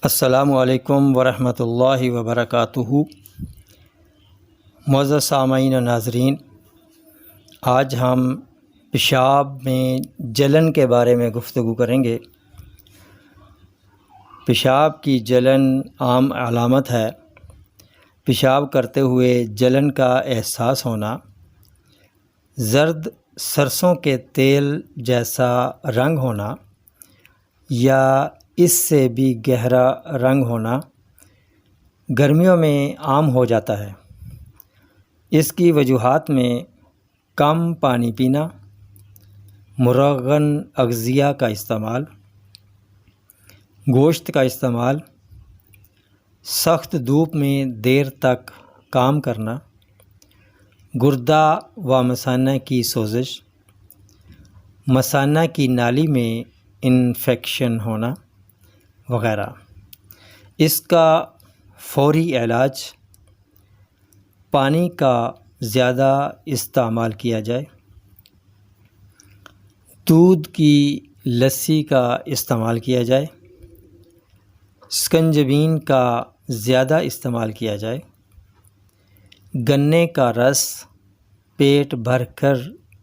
السلام علیکم ورحمۃ اللہ وبرکاتہ۔ معزز سامعین و ناظرین، آج ہم پیشاب میں جلن کے بارے میں گفتگو کریں گے۔ پیشاب کی جلن عام علامت ہے۔ پیشاب کرتے ہوئے جلن کا احساس ہونا، زرد سرسوں کے تیل جیسا رنگ ہونا یا اس سے بھی گہرا رنگ ہونا گرمیوں میں عام ہو جاتا ہے۔ اس کی وجوہات میں کم پانی پینا، مرغن اغذیہ کا استعمال، گوشت کا استعمال، سخت دھوپ میں دیر تک کام کرنا، گردہ و مثانہ کی سوزش، مثانہ کی نالی میں انفیکشن ہونا وغیرہ۔ اس کا فوری علاج پانی کا زیادہ استعمال کیا جائے، دودھ کی لسی کا استعمال کیا جائے، سکنجبین کا زیادہ استعمال کیا جائے، گنے کا رس پیٹ بھر کر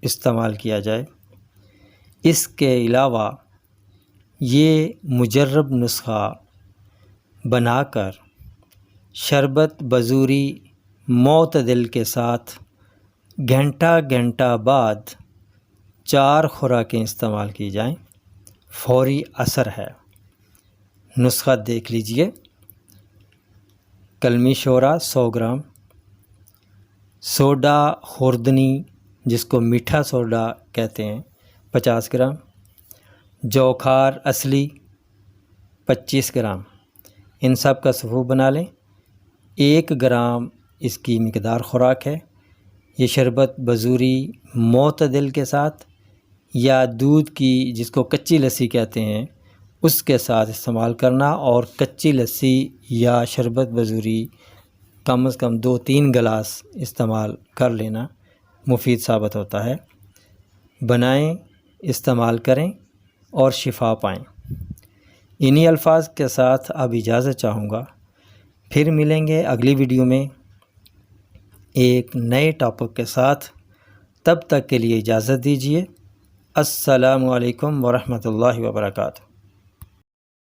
استعمال کیا جائے۔ اس کے علاوہ یہ مجرب نسخہ بنا کر شربت بزوری معتدل کے ساتھ گھنٹہ بعد 4 خوراکیں استعمال کی جائیں، فوری اثر ہے۔ نسخہ دیکھ لیجئے۔ کلمی شورا 100 گرام، سوڈا خوردنی جس کو میٹھا سوڈا کہتے ہیں 50 گرام، جوکھار اصلی 25 گرام۔ ان سب کا صفوف بنا لیں۔ 1 گرام اس کی مقدار خوراک ہے۔ یہ شربت بزوری معتدل کے ساتھ یا دودھ کی جس کو کچی لسی کہتے ہیں اس کے ساتھ استعمال کرنا، اور کچی لسی یا شربت بزوری کم از کم 2-3 گلاس استعمال کر لینا مفید ثابت ہوتا ہے۔ بنائیں، استعمال کریں اور شفا پائیں۔ انہی الفاظ کے ساتھ اب اجازت چاہوں گا، پھر ملیں گے اگلی ویڈیو میں ایک نئے ٹاپک کے ساتھ۔ تب تک کے لیے اجازت دیجیے۔ السلام علیکم ورحمۃ اللہ وبرکاتہ۔